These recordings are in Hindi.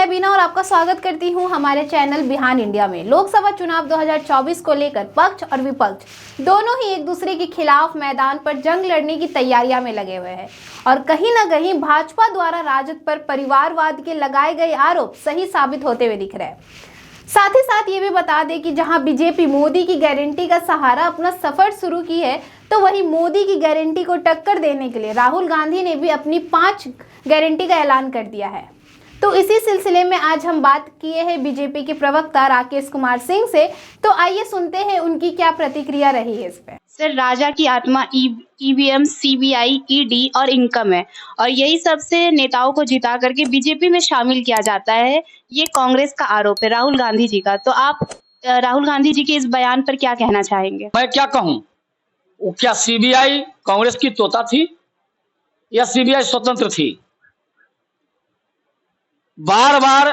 मैं बीना और आपका स्वागत करती हूं हमारे चैनल बिहान इंडिया में। लोकसभा चुनाव 2024 को लेकर पक्ष और विपक्ष दोनों ही एक दूसरे के खिलाफ मैदान पर जंग लड़ने की तैयारियां में लगे हुए हैं और कहीं ना कहीं भाजपा द्वारा राजद पर परिवारवाद के लगाए गए आरोप सही साबित होते हुए दिख रहे हैं। साथ ही साथ ये भी बता दें कि जहां बीजेपी मोदी की गारंटी का सहारा अपना सफर शुरू की है, तो वहीं मोदी की गारंटी को टक्कर देने के लिए राहुल गांधी ने भी अपनी 5 गारंटी का ऐलान कर दिया है। तो इसी सिलसिले में आज हम बात किए हैं बीजेपी के प्रवक्ता राकेश कुमार सिंह से। तो आइए सुनते हैं उनकी क्या प्रतिक्रिया रही है इस पे। सर, राजा की आत्मा ईवीएम, सीबीआई, ईडी और इनकम है और यही सबसे नेताओं को जिता करके बीजेपी में शामिल किया जाता है। ये कांग्रेस का आरोप है राहुल गांधी जी का। तो आप राहुल गांधी जी के इस बयान पर क्या कहना चाहेंगे? मैं क्या कहूं? क्या सीबीआई कांग्रेस की तोता थी या सीबीआई स्वतंत्र थी? बार बार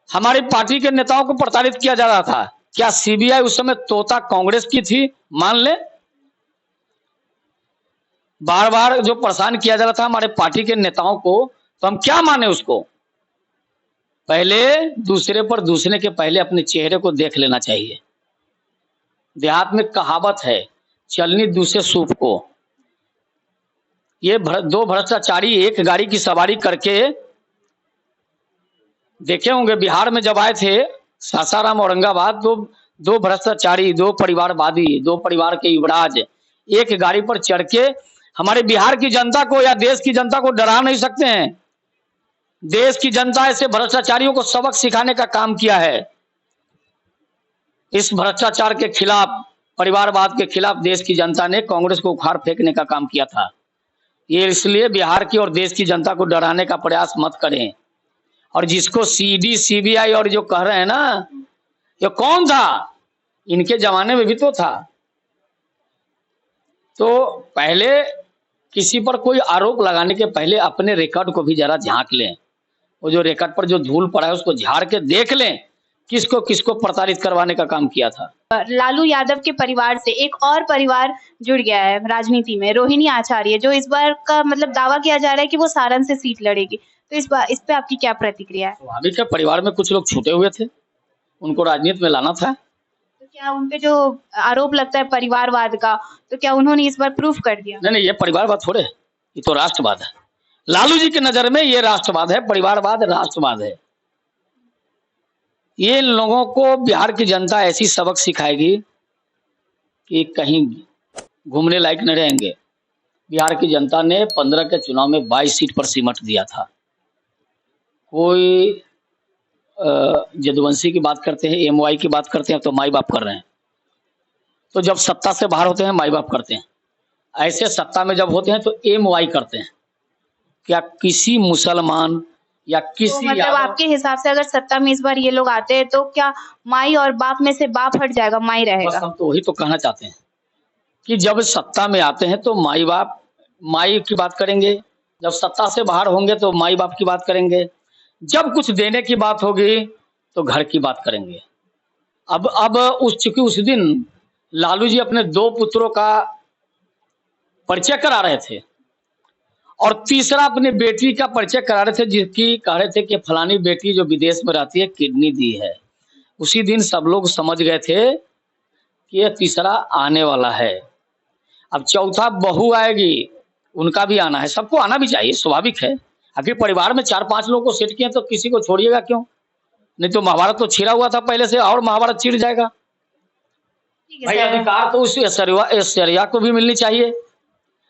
हमारी पार्टी के नेताओं को प्रताड़ित किया जा रहा था। क्या सीबीआई उस समय तोता कांग्रेस की थी? मान ले। बार बार जो परेशान किया जा रहा था हमारे पार्टी के नेताओं को, तो हम क्या माने उसको? पहले दूसरे पर दूसरे के पहले अपने चेहरे को देख लेना चाहिए। देहात में कहावत है, चलनी दूसरे सूप को। ये दो भ्रष्टाचारी एक गाड़ी की सवारी करके, देखे होंगे बिहार में जब आए थे सासाराम औरंगाबाद, दो भ्रष्टाचारी, दो परिवारवादी, दो परिवार के युवराज एक गाड़ी पर चढ़ के हमारे बिहार की जनता को या देश की जनता को डरा नहीं सकते हैं। देश की जनता ऐसे भ्रष्टाचारियों को सबक सिखाने का काम किया है। इस भ्रष्टाचार के खिलाफ, परिवारवाद के खिलाफ देश की जनता ने कांग्रेस को उखाड़ फेंकने का काम किया था। ये इसलिए बिहार की और देश की जनता को डराने का प्रयास मत करें। और जिसको सीडी, सीबीआई और जो कह रहे हैं ना, ये कौन था? इनके जमाने में भी तो था। तो पहले किसी पर कोई आरोप लगाने के पहले अपने रिकॉर्ड को भी जरा झांक लें। वो जो रिकॉर्ड पर जो धूल पड़ा है उसको झाड़ के देख लें, किसको किसको प्रताड़ित करवाने का काम किया था। लालू यादव के परिवार से एक और परिवार जुड़ गया है राजनीति में, रोहिणी आचार्य, जो इस बार का मतलब दावा किया जा रहा है कि वो सारण से सीट लड़ेगी। तो इस पे आपकी क्या प्रतिक्रिया है? स्वाभाविक है, परिवार में कुछ लोग छूटे हुए थे, उनको राजनीति में लाना था। तो क्या उनपे जो आरोप लगता है परिवारवाद का, तो क्या उन्होंने इस बार प्रूफ कर दिया? नहीं, ये परिवारवाद थोड़े, ये तो राष्ट्रवाद है। लालू जी की नजर में ये राष्ट्रवाद है, परिवारवाद राष्ट्रवाद है। ये लोगों को बिहार की जनता ऐसी सबक सिखाएगी कि कहीं घूमने लायक नहीं रहेंगे। बिहार की जनता ने 15 के चुनाव में 22 सीट पर सिमट दिया था। कोई जदुवंशी की बात करते हैं, एमवाई की बात करते हैं, तो माई बाप कर रहे हैं। तो जब सत्ता से बाहर होते हैं माई बाप करते हैं, ऐसे सत्ता में जब होते हैं तो एमवाई करते हैं। क्या किसी मुसलमान या किसी तो मतलब आपके हिसाब से अगर सत्ता में इस बार ये लोग आते हैं तो क्या माई और बाप में से बाप हट जाएगा, माई रहेगा? बस हम तो वही तो कहना चाहते हैं कि जब सत्ता में आते हैं तो माई बाप, माई की बात करेंगे। जब सत्ता से बाहर होंगे तो माई बाप की बात करेंगे। जब कुछ देने की बात होगी तो घर की बात करेंगे। अब उस दिन लालू जी अपने 2 पुत्रों का परिचय करा रहे थे और तीसरा अपनी बेटी का परिचय करा रहे थे, जिसकी कह रहे थे कि फलानी बेटी जो विदेश में रहती है किडनी दी है। उसी दिन सब लोग समझ गए थे कि ये तीसरा आने वाला है। अब चौथा बहू आएगी, उनका भी आना है। सबको आना भी चाहिए, स्वाभाविक है। आखिर परिवार में 4-5 लोगों को सेट किए तो किसी को छोड़िएगा क्यों? नहीं तो महाभारत तो छिड़ा हुआ था पहले से, और महाभारत छिड़ जाएगा। भाई अधिकार तो उस ऐश्वर्या को भी मिलनी चाहिए,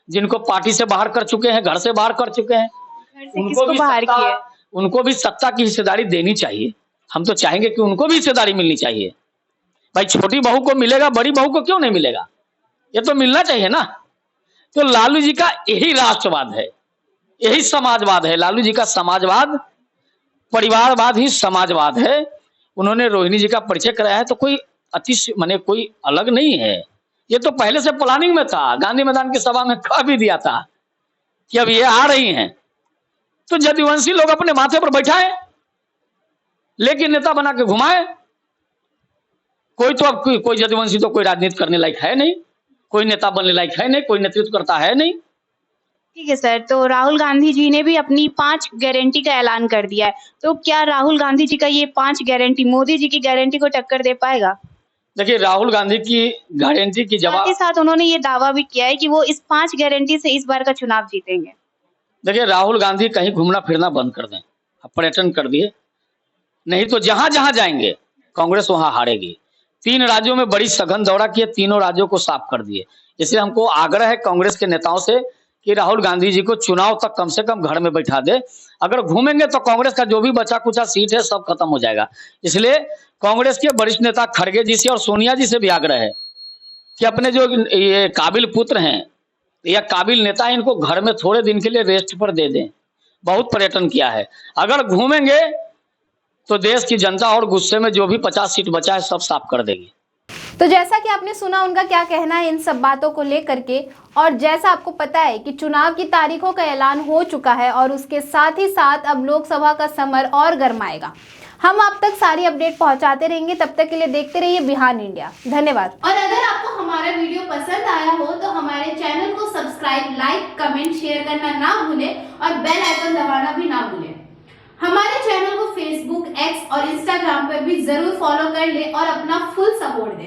जिनको पार्टी से बाहर कर चुके हैं, घर से बाहर कर चुके हैं, उनको भी सत्ता की हिस्सेदारी देनी चाहिए। हम तो चाहेंगे कि उनको भी हिस्सेदारी मिलनी चाहिए। भाई छोटी बहू को मिलेगा, बड़ी बहू को क्यों नहीं मिलेगा? ये तो मिलना चाहिए ना। तो लालू जी का यही राष्ट्रवाद है, यही समाजवाद है। लालू जी का समाजवाद, परिवारवाद ही समाजवाद है। उन्होंने रोहिणी जी का परिचय कराया है तो कोई माने कोई अलग नहीं है। ये तो पहले से प्लानिंग में था। गांधी मैदान की सभा में कह भी दिया था कि अब ये आ रही हैं, तो जदुवंशी लोग अपने माथे पर बैठाए, लेकिन नेता बना के घुमाए। कोई तो अब कोई जदुवंशी तो कोई राजनीति करने लायक है नहीं, कोई नेता बनने लायक है नहीं, कोई नेतृत्व करता है नहीं। ठीक है सर, तो राहुल गांधी जी ने भी अपनी 5 गारंटी का ऐलान कर दिया है, तो क्या राहुल गांधी जी का ये 5 गारंटी मोदी जी की गारंटी को टक्कर दे पाएगा? देखिए, राहुल गांधी की गारंटी की साथ जवाब ही साथ उन्होंने ये दावा भी किया है कि वो इस 5 गारंटी से इस बार का चुनाव जीतेंगे। देखिए, राहुल गांधी कहीं घूमना फिरना बंद कर दें, अब पर्यटन कर दिए, नहीं तो जहां जहां जाएंगे कांग्रेस वहां हारेगी। 3 राज्यों में बड़ी सघन दौरा किए, तीनों राज्यों को साफ कर दिए। इसलिए हमको आग्रह है कांग्रेस के नेताओं से कि राहुल गांधी जी को चुनाव तक कम से कम घर में बैठा दे। अगर घूमेंगे तो कांग्रेस का जो भी बचा कुचा सीट है सब खत्म हो जाएगा। इसलिए कांग्रेस के वरिष्ठ नेता खड़गे जी से और सोनिया जी से भी आग्रह है कि अपने जो ये काबिल पुत्र हैं या काबिल नेता है, इनको घर में थोड़े दिन के लिए रेस्ट पर दे दें। बहुत पर्यटन किया है, अगर घूमेंगे तो देश की जनता और गुस्से में जो भी 50 सीट बचा है सब साफ कर देगी। तो जैसा कि आपने सुना उनका क्या कहना है इन सब बातों को लेकर के, और जैसा आपको पता है कि चुनाव की तारीखों का ऐलान हो चुका है और उसके साथ ही साथ अब लोकसभा का समर और गरमाएगा। हम आप तक सारी अपडेट पहुंचाते रहेंगे, तब तक के लिए देखते रहिए बिहान इंडिया। धन्यवाद। और अगर आपको हमारा वीडियो पसंद आया हो तो हमारे चैनल को सब्सक्राइब, लाइक, कमेंट, शेयर करना ना भूलें और बेल आइकन दबाना भी ना भूलें। हमारे चैनल को फेसबुक, एक्स और इंस्टाग्राम पर भी जरूर फॉलो कर ले और अपना फुल सपोर्ट दें।